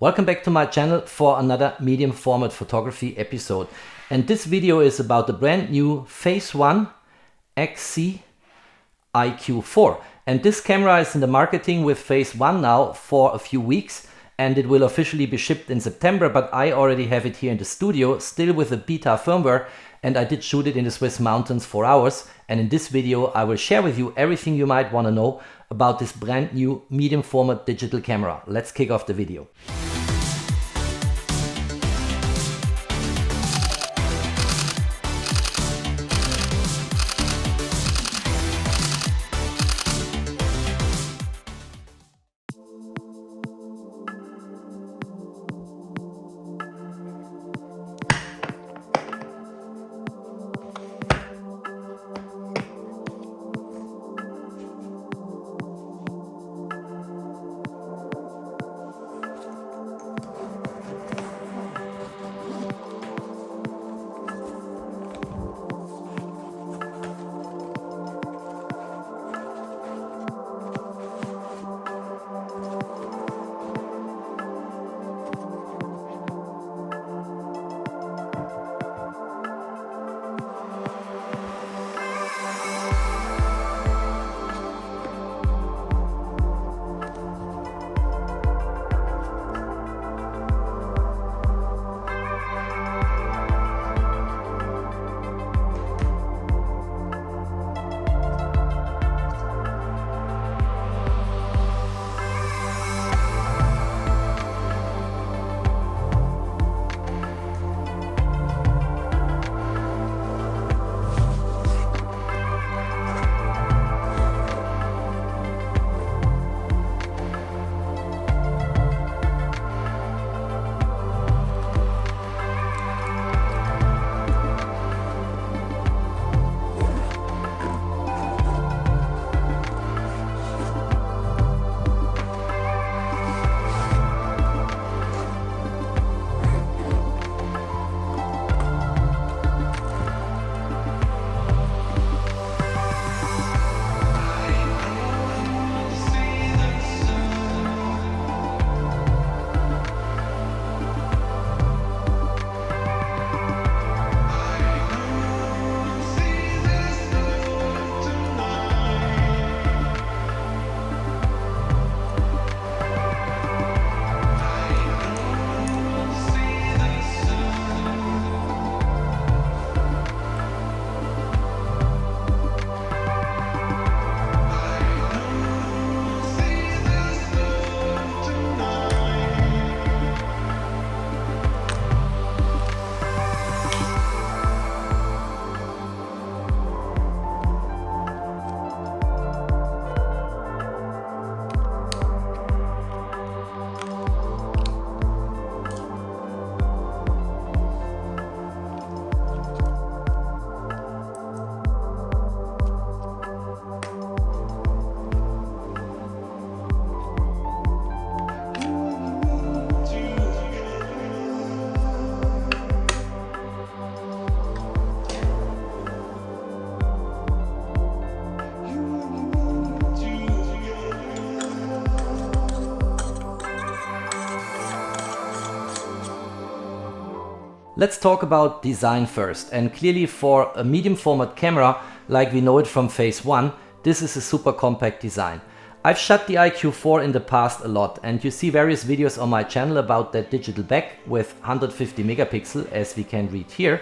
Welcome back to my channel for another medium format photography episode. And this video is about the brand new Phase One XC IQ4. And this camera is in the marketing with Phase One now for a few weeks, and it will officially be shipped in September, but I already have it here in the studio, still with the beta firmware, and I did shoot it in the Swiss mountains for hours. And in this video I will share with you everything you might want to know about this brand new medium format digital camera. Let's kick off the video. Let's talk about design first, and clearly for a medium format camera like we know it from Phase One, this is a super compact design. I've shot the IQ4 in the past a lot, and you see various videos on my channel about that digital back with 150 megapixel, as we can read here,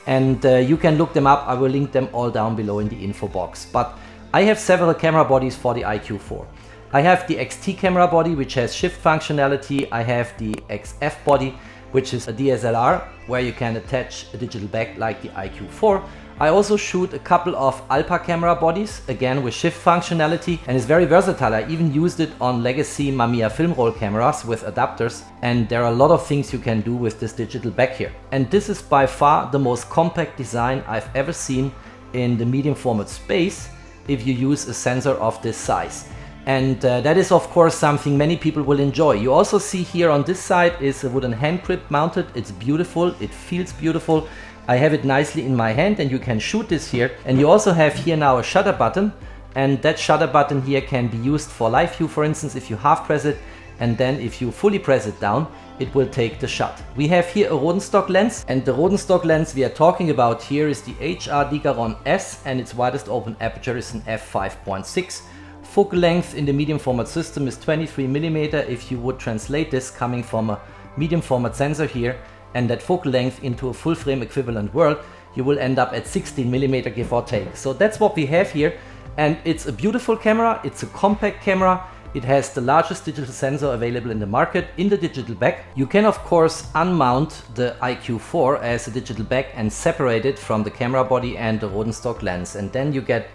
and you can look them up. I will link them all down below in the info box. But I have several camera bodies for the IQ4. I have the XT camera body, which has shift functionality. I have the XF body, which is a DSLR where you can attach a digital back like the IQ4. I also shoot a couple of Alpa camera bodies, again with shift functionality, and it's very versatile. I even used it on legacy Mamiya film roll cameras with adapters, and there are a lot of things you can do with this digital back here. And this is by far the most compact design I've ever seen in the medium format space if you use a sensor of this size. And that is of course something many people will enjoy. You also see here on this side is a wooden hand grip mounted. It's beautiful, it feels beautiful. I have it nicely in my hand and you can shoot this here. And you also have here now a shutter button, and that shutter button here can be used for live view, for instance. If you half press it, and then if you fully press it down, it will take the shot. We have here a Rodenstock lens, and the Rodenstock lens we are talking about here is the HR Digaron S, and its widest open aperture is an f5.6. Focal length in the medium format system is 23mm. If you would translate this coming from a medium format sensor here and that focal length into a full frame equivalent world, you will end up at 16mm give or take. So that's what we have here, and it's a beautiful camera. It's a compact camera. It has the largest digital sensor available in the market in the digital back. You can of course unmount the IQ4 as a digital back and separate it from the camera body and the Rodenstock lens, and then you get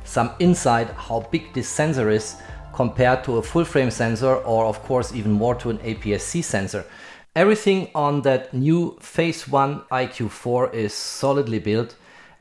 some insight how big this sensor is compared to a full frame sensor, or of course even more to an APS-C sensor. Everything on that new Phase One IQ4 is solidly built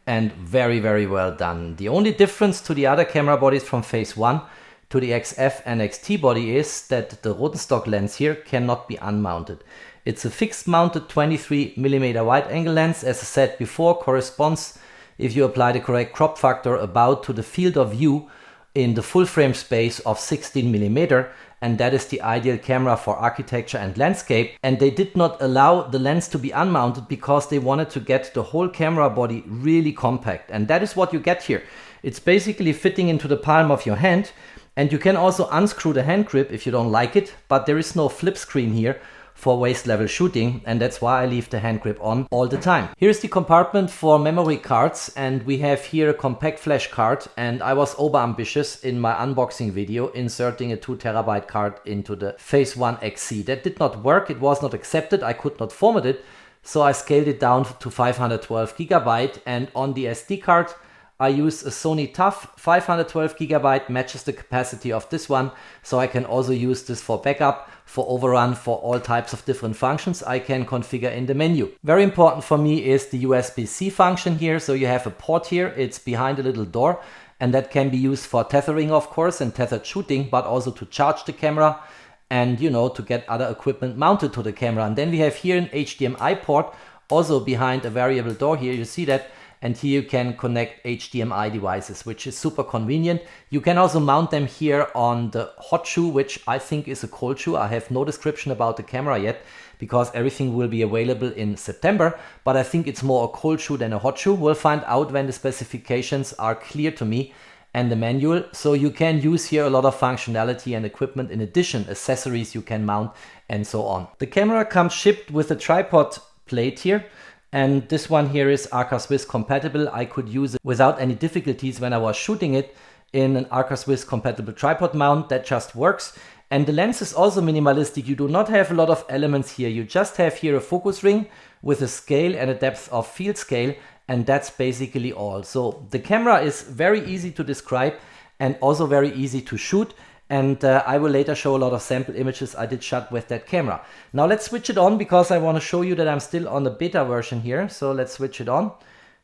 and very, very well done. The only difference to the other camera bodies from Phase One to the XF and XT body is that the Rodenstock lens here cannot be unmounted. It's a fixed mounted 23mm wide angle lens, as I said before, corresponds, if you apply the correct crop factor, about to the field of view in the full frame space of 16mm, and that is the ideal camera for architecture and landscape. And they did not allow the lens to be unmounted because they wanted to get the whole camera body really compact, and that is what you get here. It's basically fitting into the palm of your hand, and you can also unscrew the hand grip if you don't like it, but there is no flip screen here for waist level shooting, and that's why I leave the hand grip on all the time. Here's the compartment for memory cards, and we have here a compact flash card, and I was over ambitious in my unboxing video inserting a 2TB card into the Phase One XC. That did not work, it was not accepted, I could not format it, so I scaled it down to 512GB, and on the SD card I use a Sony TUF 512GB, matches the capacity of this one, so I can also use this for backup, for overrun, for all types of different functions I can configure in the menu. Very important for me is the USB-C function here. So you have a port here, it's behind a little door, and that can be used for tethering of course and tethered shooting, but also to charge the camera and, you know, to get other equipment mounted to the camera. And then we have here an HDMI port, also behind a variable door here, you see that. And here you can connect HDMI devices, which is super convenient. You can also mount them here on the hot shoe, which I think is a cold shoe. I have no description about the camera yet because everything will be available in September, but I think it's more a cold shoe than a hot shoe. We'll find out when the specifications are clear to me and the manual. So you can use here a lot of functionality and equipment, in addition accessories you can mount and so on. The camera comes shipped with a tripod plate here. And this one here is Arca Swiss compatible. I could use it without any difficulties when I was shooting it in an Arca Swiss compatible tripod mount. That just works. And the lens is also minimalistic. You do not have a lot of elements here. You just have here a focus ring with a scale and a depth of field scale, and that's basically all. So the camera is very easy to describe and also very easy to shoot. And I will later show a lot of sample images I did shot with that camera. Now let's switch it on because I want to show you that I'm still on the beta version here. So let's switch it on.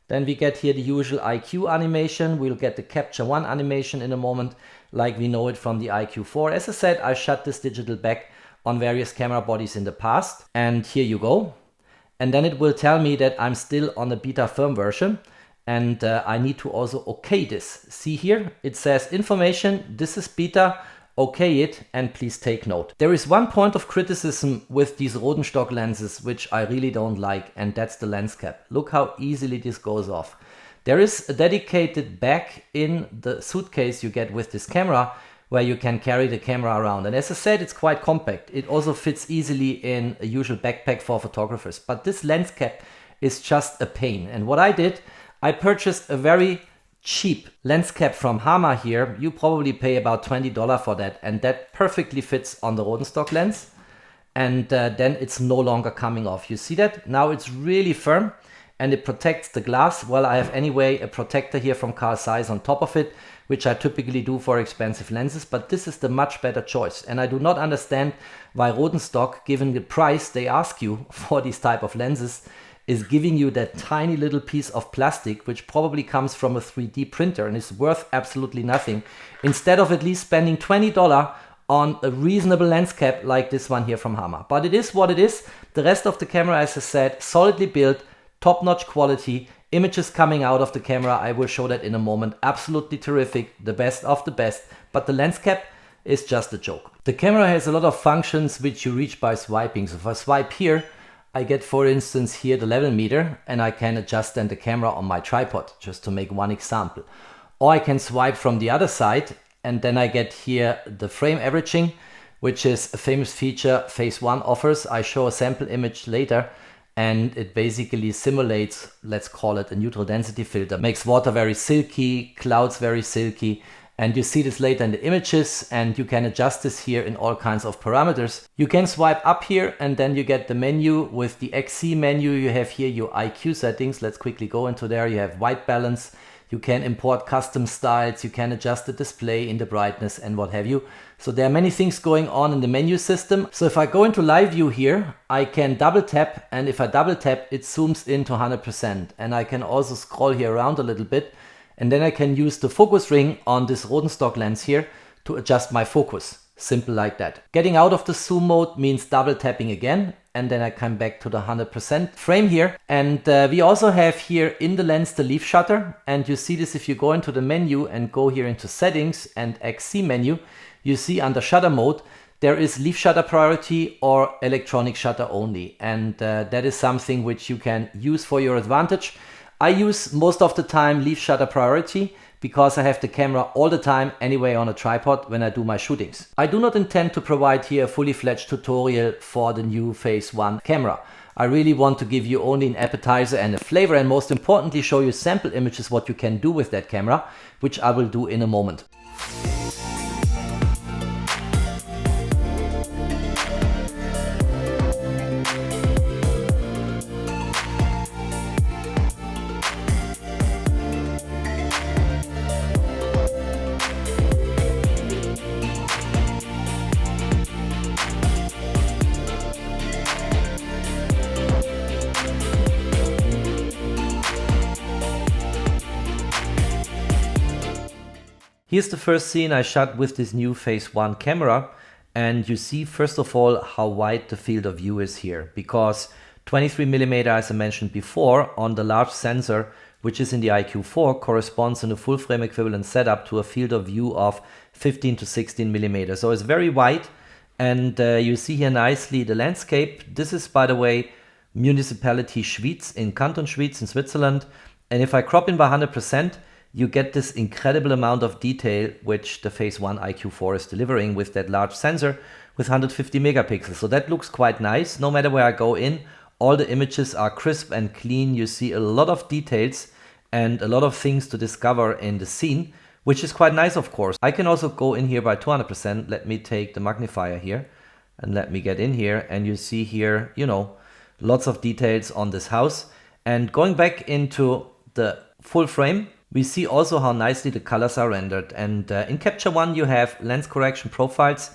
Then we get here the usual IQ animation. We'll get the Capture One animation in a moment, like we know it from the IQ4. As I said, I shot this digital back on various camera bodies in the past. And here you go. And then it will tell me that I'm still on the beta firm version. And I need to also okay this. See here, it says information, this is beta, okay it, and please take note. There is one point of criticism with these Rodenstock lenses which I really don't like, and that's the lens cap. Look how easily this goes off. There is a dedicated bag in the suitcase you get with this camera where you can carry the camera around. And as I said, it's quite compact. It also fits easily in a usual backpack for photographers. But this lens cap is just a pain. And what I did, I purchased a very cheap lens cap from Hama here. You probably pay about $20 for that, and that perfectly fits on the Rodenstock lens. And then it's no longer coming off. You see that? Now it's really firm and it protects the glass. Well, I have anyway a protector here from Carl Zeiss on top of it, which I typically do for expensive lenses, but this is the much better choice. And I do not understand why Rodenstock, given the price they ask you for these type of lenses, is giving you that tiny little piece of plastic, which probably comes from a 3D printer and is worth absolutely nothing, instead of at least spending $20 on a reasonable lens cap like this one here from Hama. But it is what it is. The rest of the camera, as I said, solidly built, top-notch quality, images coming out of the camera, I will show that in a moment, absolutely terrific, the best of the best. But the lens cap is just a joke. The camera has a lot of functions which you reach by swiping. So if I swipe here, I get, for instance, here the level meter, and I can adjust then the camera on my tripod, just to make one example. Or I can swipe from the other side, and then I get here the frame averaging, which is a famous feature Phase One offers. I show a sample image later, and it basically simulates, let's call it a neutral density filter. Makes water very silky, clouds very silky, and you see this later in the images, and you can adjust this here in all kinds of parameters. You can swipe up here, and then you get the menu. With the XC menu, you have here your IQ settings. Let's quickly go into there. You have white balance. You can import custom styles, you can adjust the display in the brightness and what have you. So there are many things going on in the menu system. So if I go into live view here, I can double tap, and if I double tap, it zooms into 100%. And I can also scroll here around a little bit, and then I can use the focus ring on this Rodenstock lens here to adjust my focus. Simple like that. Getting out of the zoom mode means double tapping again, and then I come back to the 100% frame here. And we also have here in the lens the leaf shutter, and you see this if you go into the menu and go here into settings and XC menu, you see under shutter mode there is leaf shutter priority or electronic shutter only, and that is something which you can use for your advantage. I use most of the time leaf shutter priority because I have the camera all the time anyway on a tripod when I do my shootings. I do not intend to provide here a fully fledged tutorial for the new Phase One camera. I really want to give you only an appetizer and a flavor, and most importantly show you sample images what you can do with that camera, which I will do in a moment. Here's the first scene I shot with this new Phase One camera, and you see first of all how wide the field of view is here, because 23mm, as I mentioned before, on the large sensor which is in the IQ4 corresponds in a full frame equivalent setup to a field of view of 15 to 16mm. So it's very wide, and you see here nicely the landscape. This is, by the way, municipality Schwyz in Canton Schwyz in Switzerland, and if I crop in by 100%, you get this incredible amount of detail which the Phase One IQ4 is delivering with that large sensor with 150 megapixels. So that looks quite nice. No matter where I go in, all the images are crisp and clean. You see a lot of details and a lot of things to discover in the scene, which is quite nice, of course. I can also go in here by 200%. Let me take the magnifier here and let me get in here, and you see here, you know, lots of details on this house. And going back into the full frame, we see also how nicely the colors are rendered. And in Capture One you have lens correction profiles,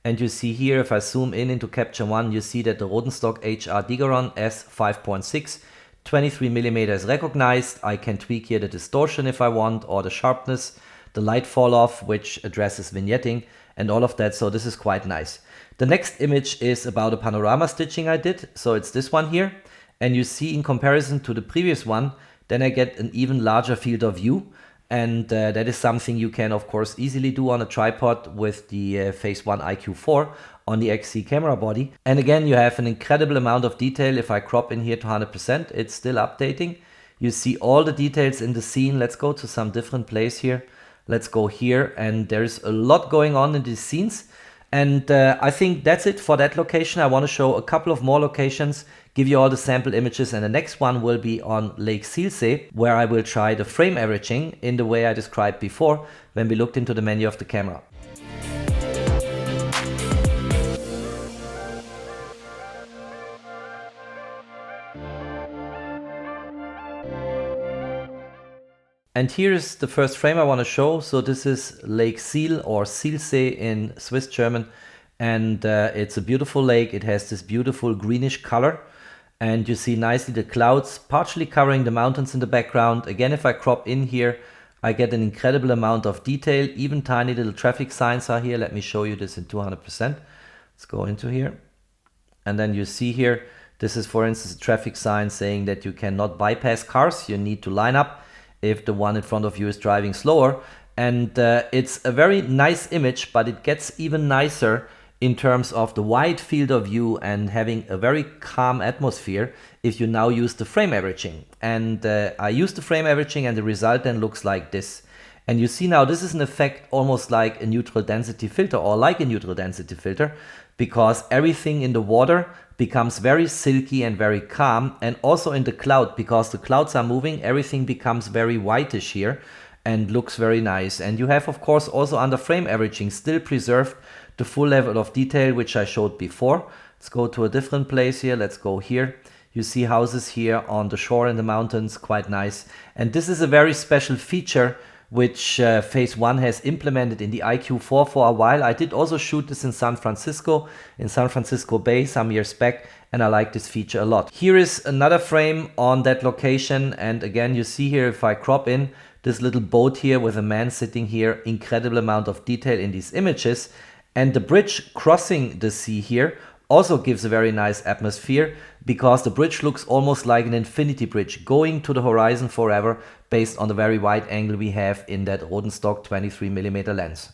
and you see here, if I zoom in into Capture One, you see that the Rodenstock HR Digaron S5.6 23mm is recognized. I can tweak here the distortion if I want, or the sharpness, the light fall off, which addresses vignetting and all of that. So this is quite nice. The next image is about a panorama stitching I did. So it's this one here, and you see in comparison to the previous one, then I get an even larger field of view, and that is something you can of course easily do on a tripod with the Phase One IQ4 on the XC camera body. And again, you have an incredible amount of detail. If I crop in here to 100%, it's still updating. You see all the details in the scene. Let's go to some different place here. Let's go here, and there's a lot going on in these scenes. And I think that's it for that location. I want to show a couple of more locations, give you all the sample images, and the next one will be on Lake Silsee, where I will try the frame averaging in the way I described before when we looked into the menu of the camera. And here is the first frame I want to show. So this is Lake Siel, or Silsee in Swiss German, and it's a beautiful lake. It has this beautiful greenish color, and you see nicely the clouds partially covering the mountains in the background. Again, if I crop in here, I get an incredible amount of detail. Even tiny little traffic signs are here. Let me show you this in 200%. Let's go into here, and then you see here, this is for instance a traffic sign saying that you cannot bypass cars. You need to line up if the one in front of you is driving slower. And it's a very nice image, but it gets even nicer in terms of the wide field of view and having a very calm atmosphere if you now use the frame averaging. And I use the frame averaging and the result then looks like this. And you see now this is an effect almost like a neutral density filter, or like a neutral density filter, because everything in the water becomes very silky and very calm, and also in the cloud, because the clouds are moving, everything becomes very whitish here and looks very nice. And you have of course also under frame averaging still preserved the full level of detail which I showed before. Let's go to a different place here. Let's go here. You see houses here on the shore in the mountains, quite nice. And this is a very special feature which Phase One has implemented in the IQ4 for a while. I did also shoot this in San Francisco Bay some years back, and I like this feature a lot. Here is another frame on that location, and again you see here, if I crop in this little boat here with a man sitting here, incredible amount of detail in these images. And the bridge crossing the sea here also gives a very nice atmosphere, because the bridge looks almost like an infinity bridge going to the horizon forever, based on the very wide angle we have in that Rodenstock 23mm lens.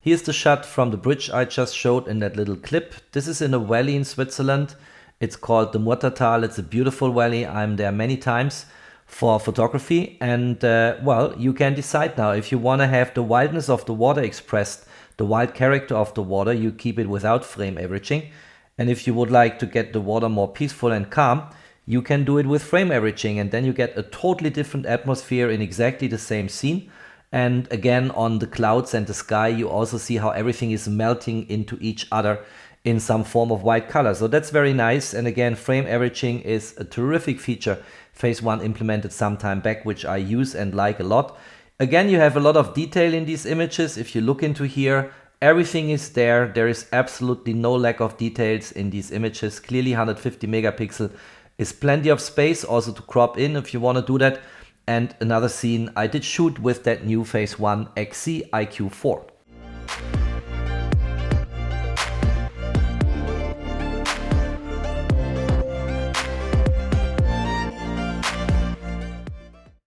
Here's the shot from the bridge I just showed in that little clip. This is in a valley in Switzerland. It's called the Murtertal. It's a beautiful valley. I'm there many times for photography, and well, you can decide now if you want to have the wildness of the water expressed, the wild character of the water, you keep it without frame averaging. And if you would like to get the water more peaceful and calm, you can do it with frame averaging, and then you get a totally different atmosphere in exactly the same scene. And again, on the clouds and the sky, you also see how everything is melting into each other in some form of white color. So that's very nice. And again, frame averaging is a terrific feature Phase One implemented some time back, which I use and like a lot. Again, you have a lot of detail in these images. If you look into here, everything is there. There is absolutely no lack of details in these images. Clearly 150 megapixel is plenty of space also to crop in if you want to do that. And another scene I did shoot with that new Phase One XC IQ4.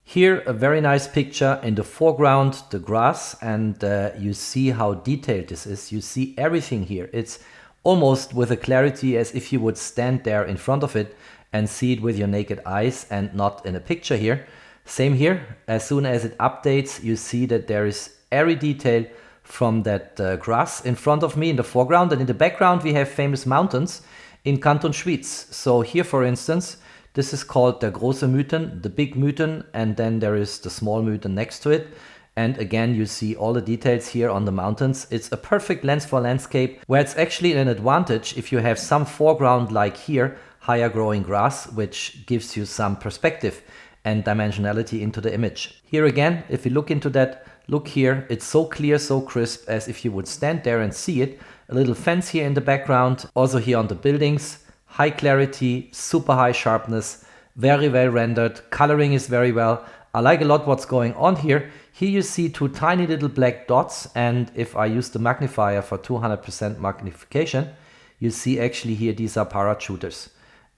Here a very nice picture, in the foreground the grass, and you see how detailed this is. You see everything here. It's almost with a clarity as if you would stand there in front of it and see it with your naked eyes and not in a picture here. Same here, as soon as it updates you see that there is every detail from that grass in front of me in the foreground, and in the background we have famous mountains in Canton Schwyz. So here for instance, this is called der große Mythen, the big Mythen, and then there is the small Mythen next to it. And again, you see all the details here on the mountains. It's a perfect lens for landscape, where it's actually an advantage if you have some foreground like here, higher growing grass, which gives you some perspective and dimensionality into the image. Here again, if you look into that, look here, it's so clear, so crisp, as if you would stand there and see it. A little fence here in the background, also here on the buildings. High clarity, super high sharpness, very well rendered, coloring is very well. I like a lot what's going on here. Here you see two tiny little black dots, and if I use the magnifier for 200% magnification, you see actually here these are parachuters,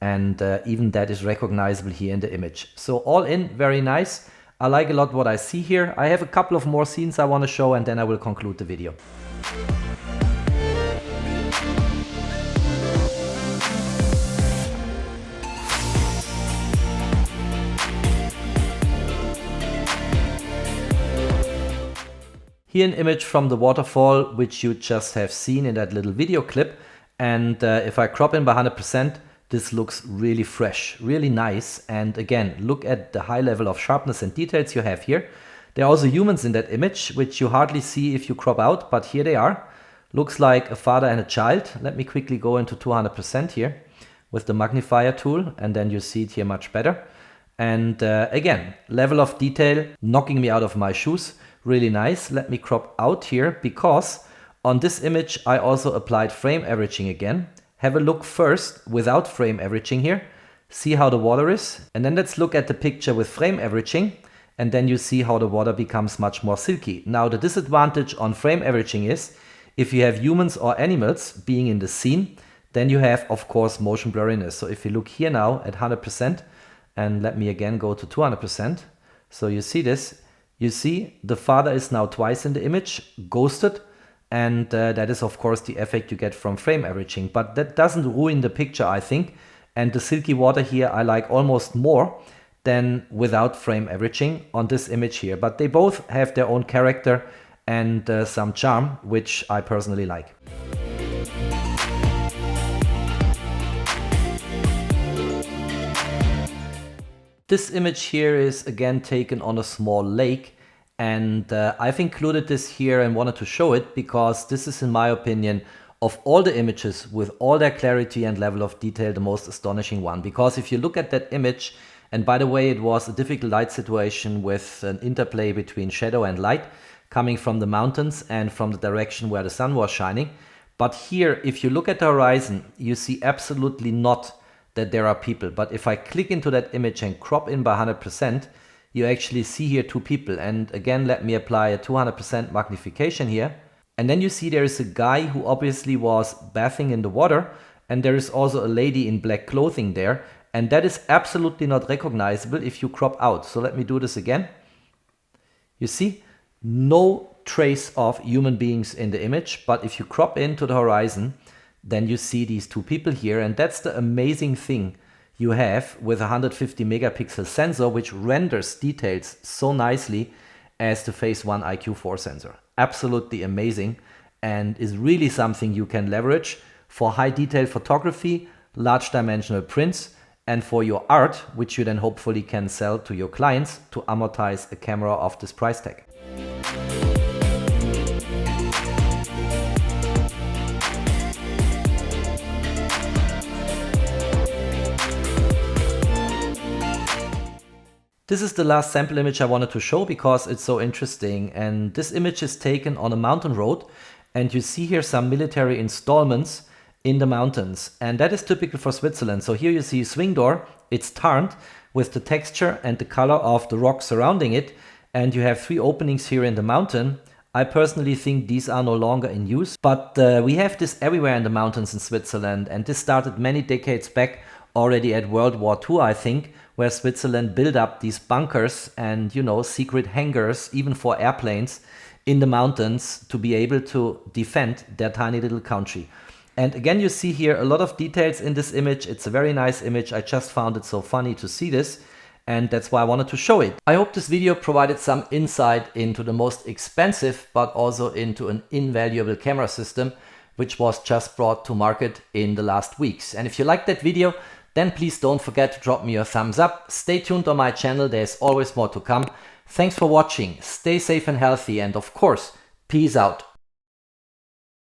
and even that is recognizable here in the image. So all in, very nice. I like a lot what I see here. I have a couple of more scenes I want to show, and then I will conclude the video. Here an image from the waterfall, which you just have seen in that little video clip. And if I crop in by 100%, this looks really fresh, really nice. And again, look at the high level of sharpness and details you have here. There are also humans in that image, which you hardly see if you crop out, but here they are. Looks like a father and a child. Let me quickly go into 200% here with the magnifier tool, and then you see it here much better. And again, level of detail knocking me out of my shoes. Really nice. Let me crop out here, because on this image I also applied frame averaging again. Have a look first without frame averaging here. See how the water is. And then let's look at the picture with frame averaging. And then you see how the water becomes much more silky. Now the disadvantage on frame averaging is, if you have humans or animals being in the scene, then you have, of course, motion blurriness. So if you look here now at 100%, and let me again go to 200%, so you see this, you see the father is now twice in the image, ghosted, and that is of course the effect you get from frame averaging, but that doesn't ruin the picture, I think. And the silky water here I like almost more than without frame averaging on this image here, but they both have their own character and some charm, which I personally like. This image here is again taken on a small lake, and I've included this here and wanted to show it because this is, in my opinion, of all the images with all their clarity and level of detail, the most astonishing one. Because if you look at that image, and by the way, it was a difficult light situation with an interplay between shadow and light coming from the mountains and from the direction where the sun was shining. But here, if you look at the horizon, you see absolutely not that there are people. But if I click into that image and crop in by 100%, you actually see here two people. And again, let me apply a 200% magnification here. And then you see there is a guy who obviously was bathing in the water, and there is also a lady in black clothing there. And that is absolutely not recognizable if you crop out. So let me do this again. You see, no trace of human beings in the image, but if you crop into the horizon, then you see these two people here. And that's the amazing thing you have with a 150 megapixel sensor, which renders details so nicely as the Phase One IQ4 sensor. Absolutely amazing, and is really something you can leverage for high detail photography, large dimensional prints, and for your art, which you then hopefully can sell to your clients to amortize a camera of this price tag. This is the last sample image I wanted to show because it's so interesting, and this image is taken on a mountain road, and you see here some military installments in the mountains, and that is typical for Switzerland. So here you see a swing door, it's tarred with the texture and the color of the rock surrounding it, and you have 3 openings here in the mountain. I personally think these are no longer in use, but we have this everywhere in the mountains in Switzerland, and this started many decades back already at World War II, I think, where Switzerland built up these bunkers and, you know, secret hangars, even for airplanes in the mountains to be able to defend their tiny little country. And again, you see here a lot of details in this image. It's a very nice image. I just found it so funny to see this, and that's why I wanted to show it. I hope this video provided some insight into the most expensive, but also into an invaluable camera system, which was just brought to market in the last weeks. And if you liked that video, then please don't forget to drop me a thumbs up. Stay tuned on my channel, there's always more to come. Thanks for watching, stay safe and healthy, and of course, peace out.